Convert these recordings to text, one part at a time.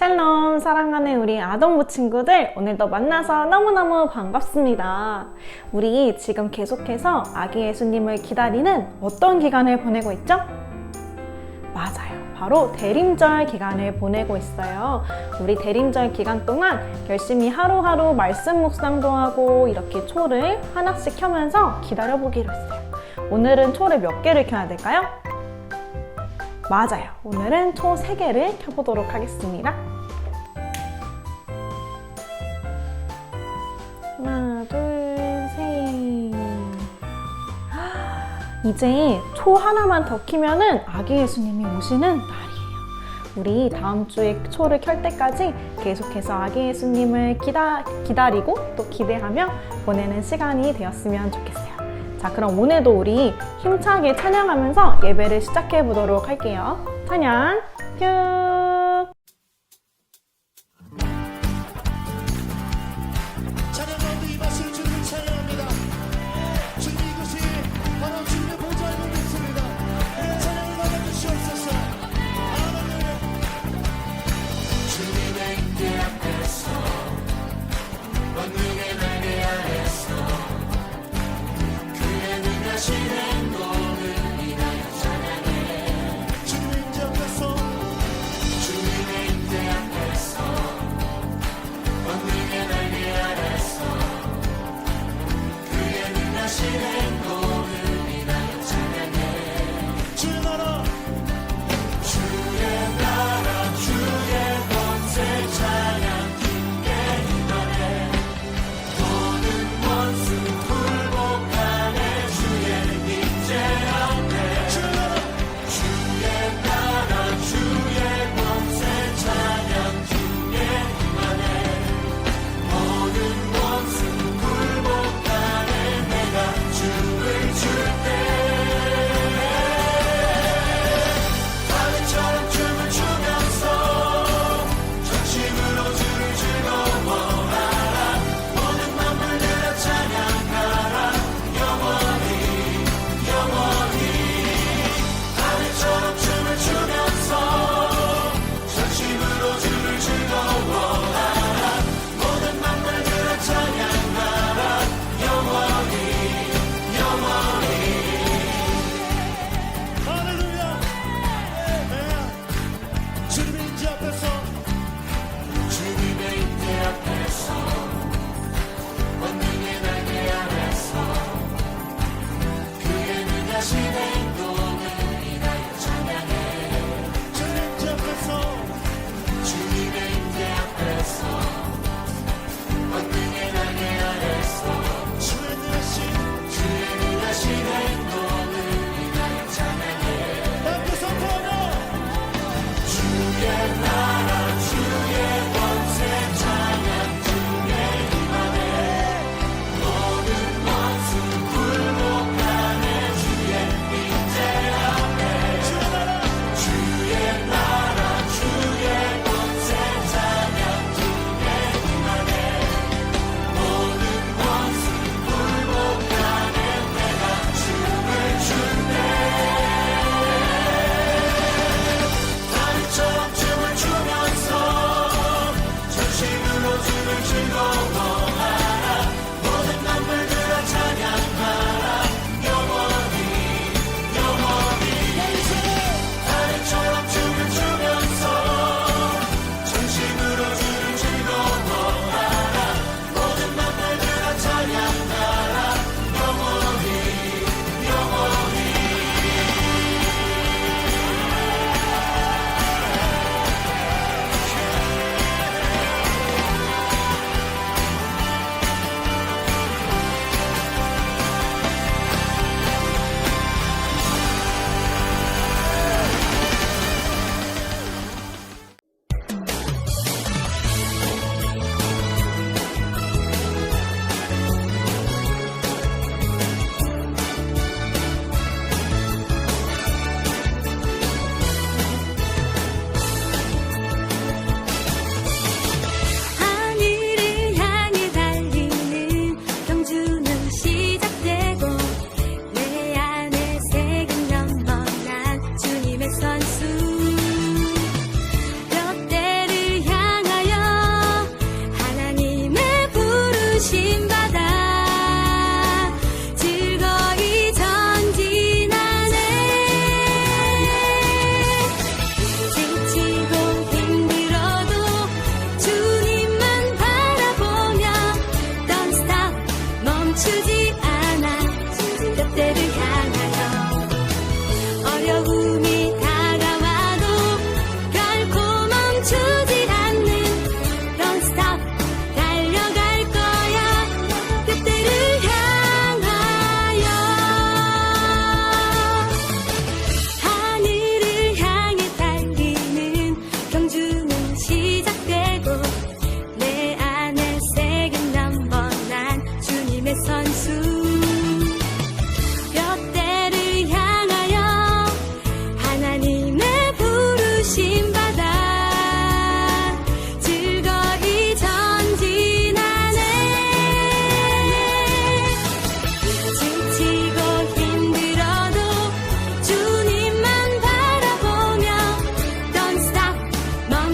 샬롬, 사랑하는 우리 아동부 친구들, 오늘도 만나서 너무너무 반갑습니다. 우리 지금 계속해서 아기 예수님을 기다리는 어떤 기간을 보내고 있죠? 맞아요. 바로 대림절 기간을 보내고 있어요. 우리 대림절 기간 동안 열심히 하루하루 말씀 묵상도 하고 이렇게 초를 하나씩 켜면서 기다려보기로 했어요. 오늘은 초를 몇 개를 켜야 될까요? 맞아요. 오늘은 초 3개를 켜보도록 하겠습니다. 하나, 둘, 셋. 이제 초 하나만 더 키면은 아기 예수님이 오시는 날이에요. 우리 다음 주에 초를 켤 때까지 계속해서 아기 예수님을 기다리고 또 기대하며 보내는 시간이 되었으면 좋겠어요. 자, 그럼 오늘도 우리 힘차게 찬양하면서 예배를 시작해 보도록 할게요. 찬양 큐! 찬양 가운데 이 맛을 주님을 찬양합니다. 주님 이곳이 바로 주님의 보좌의 곳입니다. 찬양을 받아주시옵소서. 할렐루야. 주님의 임재 앞에서 권능의 날개 아래서 그의 능하신 행동을 인하여 찬양해. 주님의 임재 앞에서 주님의 임재 앞에서 권능의 날개 아래서 그의 능하신 행동을 인하여 찬양해. 주의 나라 주의 권세 찬양 힘께 임하네. 모든 원수 굴복하네. 주의 임재 앞에 주의 나라 주의 권세 찬양 힘께 임하네. 모든 원수 굴복하네. 내가 춤을 출때 다윗처럼 춤을 추면서 전심으로 주를 즐거워하라. 모든 만물 내가 찬양하라. 영원히 다윗처럼 춤을 추면서 전심으로 주를 즐거워하라. 모든 만물 내가 찬양하라. 영원히 할렐루야. 주님의 임재 앞에서 주님의 임재 앞에서 권능의 날개 아래서 그의 능하신 행동을 인하여 찬양해. 주님의 임재 앞에서 주님의 임재 앞에서 권능의 날개 아래서 주의 능하신 행동을 인하여 찬양해. 앞에서 보라 주의 나라 주의 권세 찬양 주의 임하네. 모든 원수 굴복하네. 주의 임재 앞에 주의 나라 주의 권세 찬양 주의 임하네. 모든 원수 굴복하네. 내가 춤을 출때 다윗처럼 춤을 추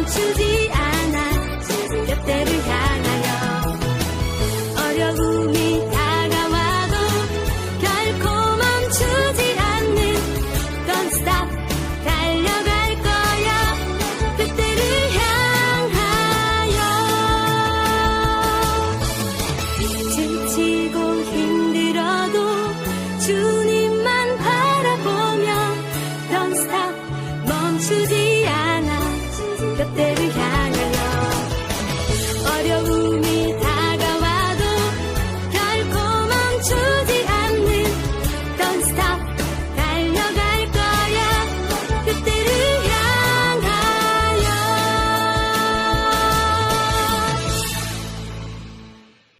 멈추지 않아 곁대를 향하여 어려움이 다가와도 결코 멈추지 않는 Don't stop 달려갈 거야 곁대를 향하여 지치고 힘들어도 주님만 바라보며 Don't stop 멈추지 않아 곁대를 향하여 어려움이 다가와도 결코 멈추지 않는 Don't stop 달려갈 거야 곁대를 향하여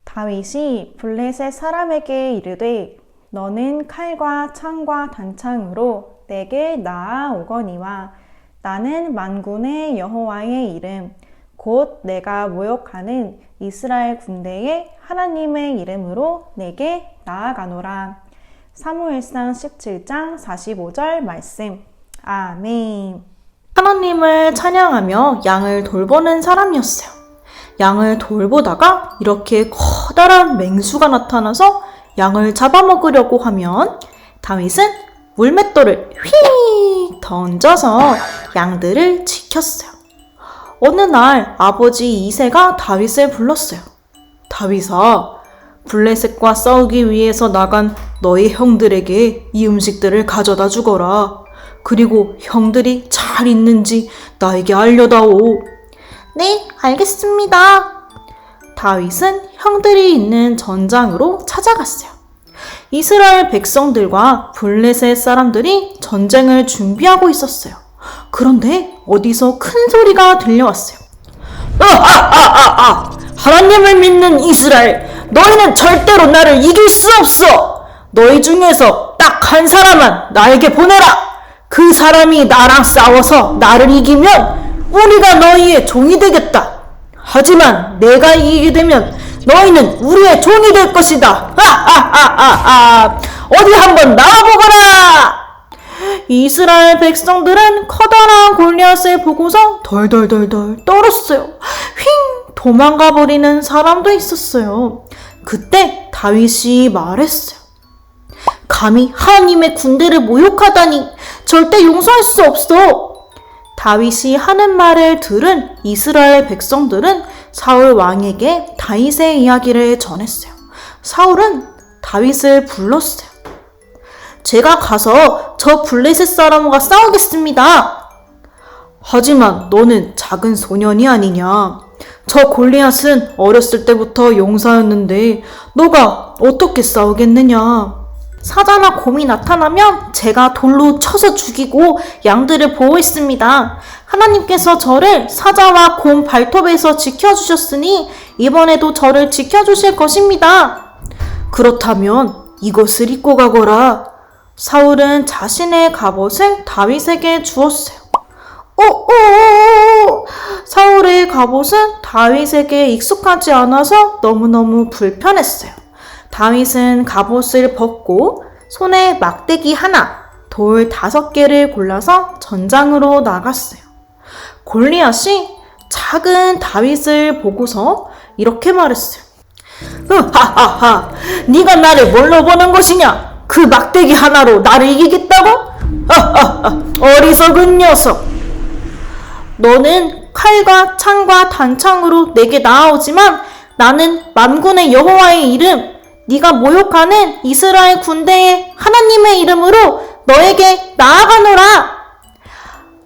다윗이 블레셋 사람에게 이르되 너는 칼과 창과 단창으로 내게 나아오거니와 나는 만군의 여호와의 이름 곧 내가 모욕하는 이스라엘 군대의 하나님의 이름으로 내게 나아가노라. 사무엘상 17장 45절 말씀. 아멘. 하나님을 찬양하며 양을 돌보는 사람이었어요. 양을 돌보다가 이렇게 커다란 맹수가 나타나서 양을 잡아먹으려고 하면 다윗은 물맷돌을 휙 던져서 양들을 지켰어요. 어느 날 아버지 이새가 다윗을 불렀어요. 다윗아, 블레셋과 싸우기 위해서 나간 너의 형들에게 이 음식들을 가져다 주거라. 그리고 형들이 잘 있는지 나에게 알려다오. 네, 알겠습니다. 다윗은 형들이 있는 전장으로 찾아갔어요. 이스라엘 백성들과 블레셋 사람들이 전쟁을 준비하고 있었어요. 그런데 어디서 큰 소리가 들려왔어요. 하나님을 믿는 이스라엘, 너희는 절대로 나를 이길 수 없어. 너희 중에서 딱 한 사람만 나에게 보내라. 그 사람이 나랑 싸워서 나를 이기면 우리가 너희의 종이 되겠다. 하지만 내가 이기게 되면 너희는 우리의 종이 될 것이다. 어디 한번 나와보거라. 이스라엘 백성들은 커다란 골리앗을 보고서 덜덜덜덜 떨었어요. 휙 도망가 버리는 사람도 있었어요. 그때 다윗이 말했어요. 감히 하나님의 군대를 모욕하다니 절대 용서할 수 없어. 다윗이 하는 말을 들은 이스라엘 백성들은 사울 왕에게 다윗의 이야기를 전했어요. 사울은 다윗을 불렀어요. 제가 가서 저 블레셋 사람과 싸우겠습니다. 하지만 너는 작은 소년이 아니냐. 저 골리앗은 어렸을 때부터 용사였는데 너가 어떻게 싸우겠느냐. 사자나 곰이 나타나면 제가 돌로 쳐서 죽이고 양들을 보호했습니다. 하나님께서 저를 사자와 곰 발톱에서 지켜주셨으니 이번에도 저를 지켜주실 것입니다. 그렇다면 이것을 입고 가거라. 사울은 자신의 갑옷을 다윗에게 주었어요. 사울의 갑옷은 다윗에게 익숙하지 않아서 너무너무 불편했어요. 다윗은 갑옷을 벗고 손에 막대기 하나, 돌 5개를 골라서 전장으로 나갔어요. 골리앗이 작은 다윗을 보고서 이렇게 말했어요. 네가 나를 뭘로 보는 것이냐? 그 막대기 하나로 나를 이기겠다고? 어리석은 녀석. 너는 칼과 창과 단창으로 내게 나아오지만 나는 만군의 여호와의 이름, 네가 모욕하는 이스라엘 군대의 하나님의 이름으로 너에게 나아가노라.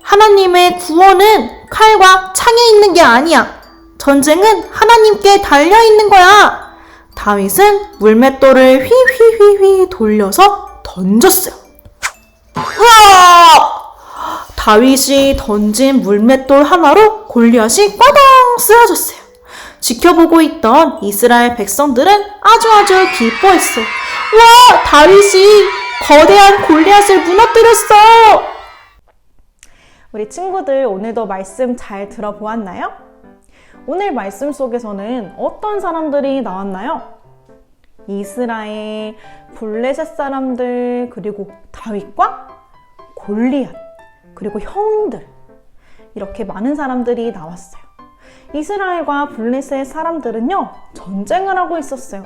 하나님의 구원은 칼과 창에 있는 게 아니야. 전쟁은 하나님께 달려있는 거야. 다윗은 물맷돌을 휘휘휘휘 돌려서 던졌어요. 으악! 다윗이 던진 물맷돌 하나로 골리앗이 꽈당 쓰러졌어요. 지켜보고 있던 이스라엘 백성들은 아주 기뻐했어요. 와! 다윗이 거대한 골리앗을 무너뜨렸어! 우리 친구들 오늘도 말씀 잘 들어보았나요? 오늘 말씀 속에서는 어떤 사람들이 나왔나요? 이스라엘, 블레셋 사람들, 그리고 다윗과 골리앗, 그리고 형들. 이렇게 많은 사람들이 나왔어요. 이스라엘과 블레셋 사람들은요, 전쟁을 하고 있었어요.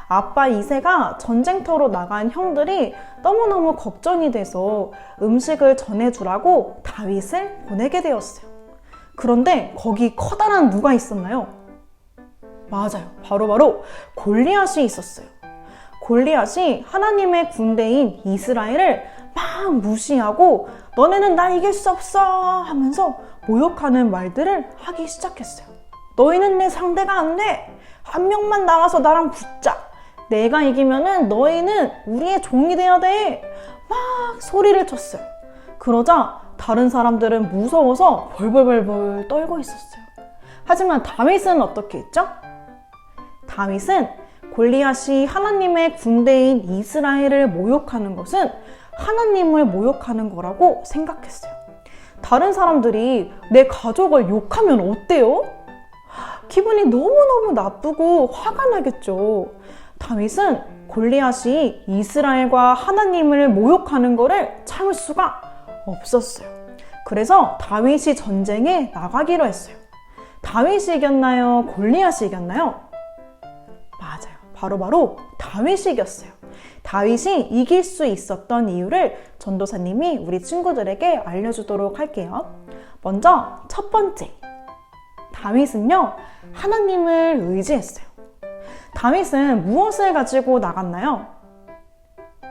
아빠 이새가 전쟁터로 나간 형들이 너무너무 걱정이 돼서 음식을 전해주라고 다윗을 보내게 되었어요. 그런데 거기 커다란 누가 있었나요? 맞아요. 바로 골리앗이 있었어요. 골리앗이 하나님의 군대인 이스라엘을 막 무시하고 너네는 날 이길 수 없어 하면서 모욕하는 말들을 하기 시작했어요. 너희는 내 상대가 안 돼. 한 명만 나와서 나랑 붙자. 내가 이기면은 너희는 우리의 종이 돼야 돼. 막 소리를 쳤어요. 그러자 다른 사람들은 무서워서 벌벌벌 떨고 있었어요. 하지만 다윗은 어떻게 했죠? 다윗은 골리앗이 하나님의 군대인 이스라엘을 모욕하는 것은 하나님을 모욕하는 거라고 생각했어요. 다른 사람들이 내 가족을 욕하면 어때요? 기분이 너무너무 나쁘고 화가 나겠죠. 다윗은 골리앗이 이스라엘과 하나님을 모욕하는 거를 참을 수가 없었어요. 그래서 다윗이 전쟁에 나가기로 했어요. 다윗이 이겼나요? 골리앗이 이겼나요? 맞아요. 바로 다윗이 이겼어요. 다윗이 이길 수 있었던 이유를 전도사님이 우리 친구들에게 알려주도록 할게요. 먼저 첫 번째, 다윗은요, 하나님을 의지했어요. 다윗은 무엇을 가지고 나갔나요?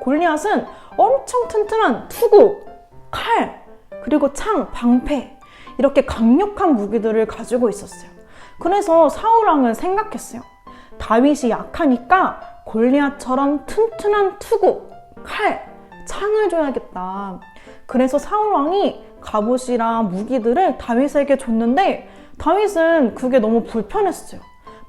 골리앗은 엄청 튼튼한 투구, 칼, 그리고 창, 방패, 이렇게 강력한 무기들을 가지고 있었어요. 그래서 사울왕은 생각했어요. 다윗이 약하니까 골리앗처럼 튼튼한 투구, 칼, 창을 줘야겠다. 그래서 사울왕이 갑옷이랑 무기들을 다윗에게 줬는데 다윗은 그게 너무 불편했어요.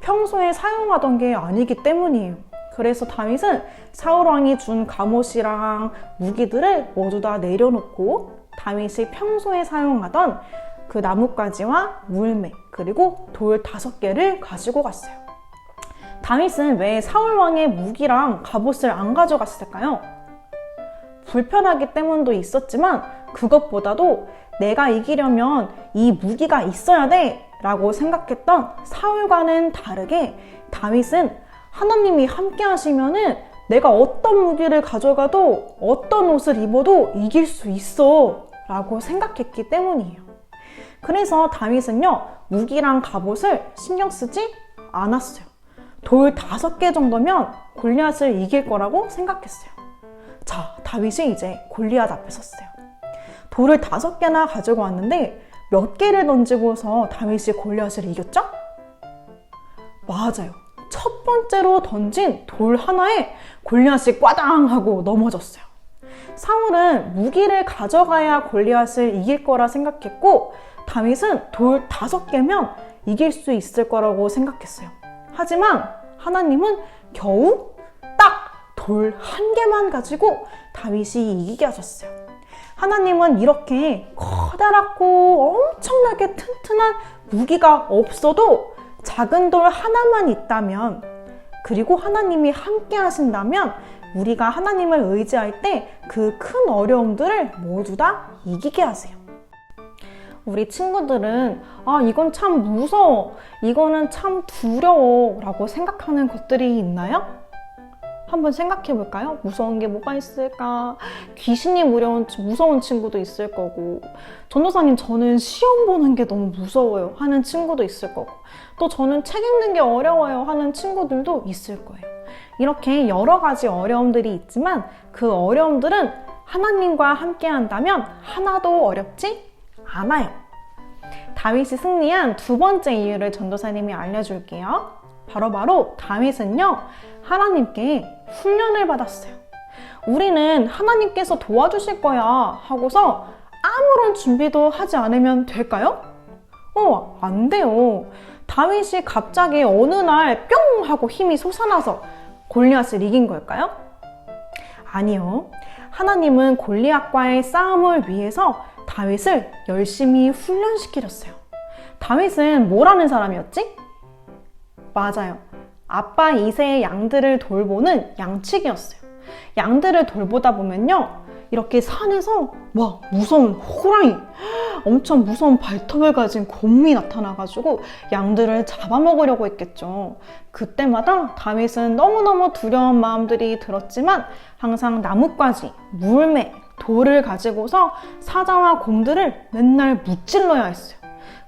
평소에 사용하던 게 아니기 때문이에요. 그래서 다윗은 사울왕이 준 갑옷이랑 무기들을 모두 다 내려놓고 다윗이 평소에 사용하던 그 나뭇가지와 물매 그리고 돌 5개를 가지고 갔어요. 다윗은 왜 사울왕의 무기랑 갑옷을 안 가져갔을까요? 불편하기 때문도 있었지만 그것보다도 내가 이기려면 이 무기가 있어야 돼 라고 생각했던 사울과는 다르게 다윗은 하나님이 함께 하시면은 내가 어떤 무기를 가져가도 어떤 옷을 입어도 이길 수 있어 라고 생각했기 때문이에요. 그래서 다윗은요, 무기랑 갑옷을 신경 쓰지 않았어요. 돌 5개 정도면 골리앗을 이길 거라고 생각했어요. 자, 다윗이 이제 골리앗 앞에 섰어요. 돌을 5개나 가지고 왔는데 몇 개를 던지고서 다윗이 골리앗을 이겼죠? 맞아요. 첫 번째로 던진 돌 하나에 골리앗이 꽈당 하고 넘어졌어요. 사울은 무기를 가져가야 골리앗을 이길 거라 생각했고 다윗은 돌 5개면 이길 수 있을 거라고 생각했어요. 하지만 하나님은 겨우 딱 돌 1개만 가지고 다윗이 이기게 하셨어요. 하나님은 이렇게 커다랗고 엄청나게 튼튼한 무기가 없어도 작은 돌 하나만 있다면, 그리고 하나님이 함께 하신다면 우리가 하나님을 의지할 때 그 큰 어려움들을 모두 다 이기게 하세요. 우리 친구들은 이건 참 무서워, 이거는 참 두려워 라고 생각하는 것들이 있나요? 한번 생각해 볼까요? 무서운 게 뭐가 있을까? 귀신이 무서운 친구도 있을 거고, 전도사님 저는 시험 보는 게 너무 무서워요 하는 친구도 있을 거고, 또 저는 책 읽는 게 어려워요 하는 친구들도 있을 거예요. 이렇게 여러 가지 어려움들이 있지만 그 어려움들은 하나님과 함께 한다면 하나도 어렵지 않아요. 다윗이 승리한 두 번째 이유를 전도사님이 알려줄게요. 바로 다윗은요, 하나님께 훈련을 받았어요. 우리는 하나님께서 도와주실 거야 하고서 아무런 준비도 하지 않으면 될까요? 안 돼요. 다윗이 갑자기 어느 날 뿅 하고 힘이 솟아나서 골리앗을 이긴 걸까요? 아니요. 하나님은 골리앗과의 싸움을 위해서 다윗을 열심히 훈련시키셨어요. 다윗은 뭘 하는 사람이었지? 맞아요. 아빠 이새의 양들을 돌보는 양치기였어요. 양들을 돌보다 보면요, 이렇게 산에서 와, 무서운 호랑이, 엄청 무서운 발톱을 가진 곰이 나타나가지고 양들을 잡아먹으려고 했겠죠. 그때마다 다윗은 너무너무 두려운 마음들이 들었지만 항상 나뭇가지, 물매, 돌을 가지고서 사자와 곰들을 맨날 무찔러야 했어요.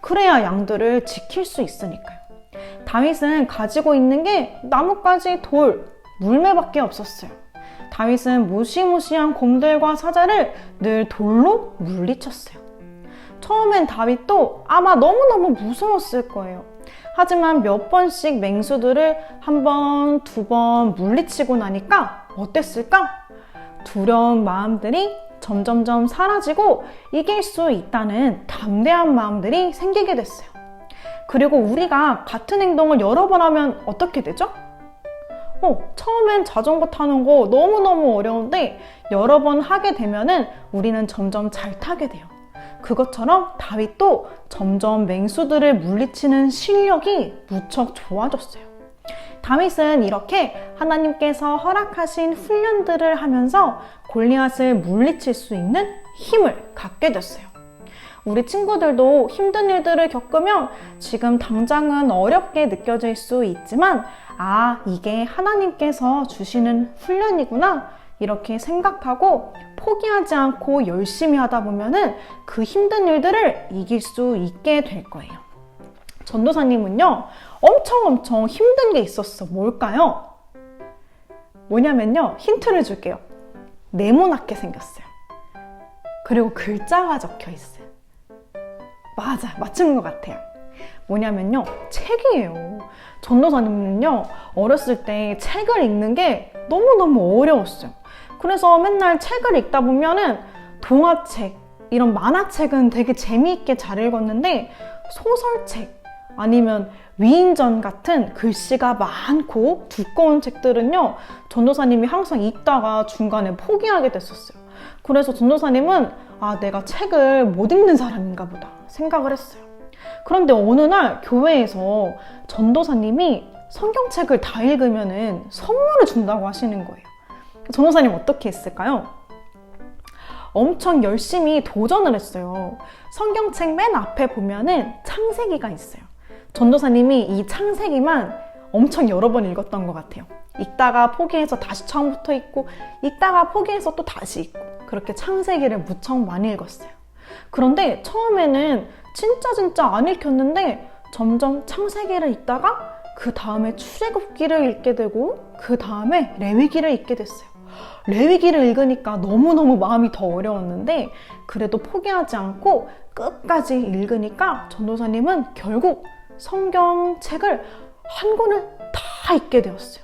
그래야 양들을 지킬 수 있으니까요. 다윗은 가지고 있는 게 나뭇가지, 돌, 물매밖에 없었어요. 다윗은 무시무시한 곰들과 사자를 늘 돌로 물리쳤어요. 처음엔 다윗도 아마 너무너무 무서웠을 거예요. 하지만 몇 번씩 맹수들을 한 번, 두 번 물리치고 나니까 어땠을까? 두려운 마음들이 점점점 사라지고 이길 수 있다는 담대한 마음들이 생기게 됐어요. 그리고 우리가 같은 행동을 여러 번 하면 어떻게 되죠? 처음엔 자전거 타는 거 너무너무 어려운데 여러 번 하게 되면은 우리는 점점 잘 타게 돼요. 그것처럼 다윗도 점점 맹수들을 물리치는 실력이 무척 좋아졌어요. 다윗은 이렇게 하나님께서 허락하신 훈련들을 하면서 골리앗을 물리칠 수 있는 힘을 갖게 됐어요. 우리 친구들도 힘든 일들을 겪으면 지금 당장은 어렵게 느껴질 수 있지만 이게 하나님께서 주시는 훈련이구나 이렇게 생각하고 포기하지 않고 열심히 하다 보면은 그 힘든 일들을 이길 수 있게 될 거예요. 전도사님은요, 엄청 힘든 게 있었어. 뭘까요? 뭐냐면요, 힌트를 줄게요. 네모나게 생겼어요. 그리고 글자가 적혀 있어요. 맞아, 맞추는 것 같아요. 뭐냐면요, 책이에요. 전도사님은요, 어렸을 때 책을 읽는 게 너무너무 어려웠어요. 그래서 맨날 책을 읽다 보면은 동화책, 이런 만화책은 되게 재미있게 잘 읽었는데 소설책 아니면 위인전 같은 글씨가 많고 두꺼운 책들은요, 전도사님이 항상 읽다가 중간에 포기하게 됐었어요. 그래서 전도사님은 내가 책을 못 읽는 사람인가 보다 생각을 했어요. 그런데 어느 날 교회에서 전도사님이 성경책을 다 읽으면은 선물을 준다고 하시는 거예요. 전도사님 어떻게 했을까요? 엄청 열심히 도전을 했어요. 성경책 맨 앞에 보면은 창세기가 있어요. 전도사님이 이 창세기만 엄청 여러 번 읽었던 것 같아요. 읽다가 포기해서 다시 처음부터 읽고, 읽다가 포기해서 또 다시 읽고, 그렇게 창세기를 무척 많이 읽었어요. 그런데 처음에는 진짜 안 읽혔는데 점점 창세기를 읽다가 그 다음에 출애굽기를 읽게 되고 그 다음에 레위기를 읽게 됐어요. 레위기를 읽으니까 너무너무 마음이 더 어려웠는데 그래도 포기하지 않고 끝까지 읽으니까 전도사님은 결국 성경책을 한 권을 다 읽게 되었어요.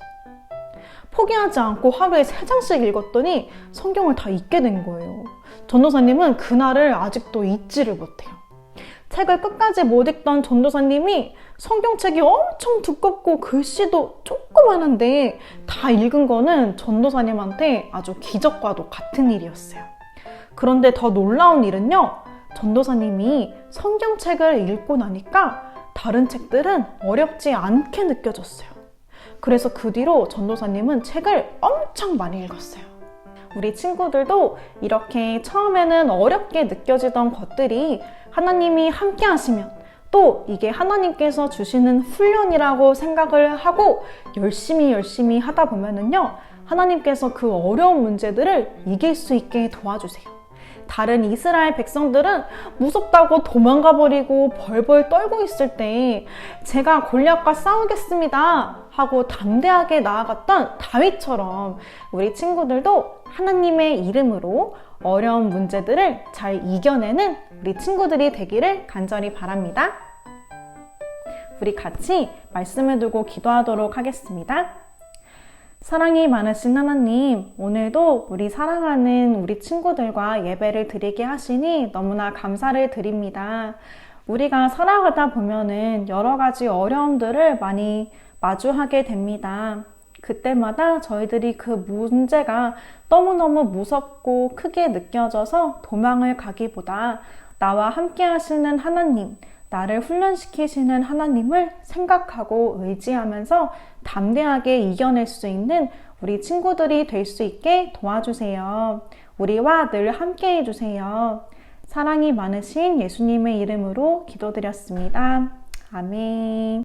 포기하지 않고 하루에 3장씩 읽었더니 성경을 다 읽게 된 거예요. 전도사님은 그날을 아직도 잊지를 못해요. 책을 끝까지 못 읽던 전도사님이 성경책이 엄청 두껍고 글씨도 조그만한데 다 읽은 거는 전도사님한테 아주 기적과도 같은 일이었어요. 그런데 더 놀라운 일은요, 전도사님이 성경책을 읽고 나니까 다른 책들은 어렵지 않게 느껴졌어요. 그래서 그 뒤로 전도사님은 책을 엄청 많이 읽었어요. 우리 친구들도 이렇게 처음에는 어렵게 느껴지던 것들이 하나님이 함께 하시면 또 이게 하나님께서 주시는 훈련이라고 생각을 하고 열심히 하다 보면은요, 하나님께서 그 어려운 문제들을 이길 수 있게 도와주세요. 다른 이스라엘 백성들은 무섭다고 도망가 버리고 벌벌 떨고 있을 때 제가 골리앗과 싸우겠습니다 하고 담대하게 나아갔던 다윗처럼 우리 친구들도 하나님의 이름으로 어려운 문제들을 잘 이겨내는 우리 친구들이 되기를 간절히 바랍니다. 우리 같이 말씀을 두고 기도하도록 하겠습니다. 사랑이 많으신 하나님, 오늘도 우리 사랑하는 우리 친구들과 예배를 드리게 하시니 너무나 감사를 드립니다. 우리가 살아가다 보면은 여러 가지 어려움들을 많이 마주하게 됩니다. 그때마다 저희들이 그 문제가 너무너무 무섭고 크게 느껴져서 도망을 가기보다 나와 함께 하시는 하나님, 나를 훈련시키시는 하나님을 생각하고 의지하면서 담대하게 이겨낼 수 있는 우리 친구들이 될 수 있게 도와주세요. 우리와 늘 함께 해주세요. 사랑이 많으신 예수님의 이름으로 기도드렸습니다. 아멘.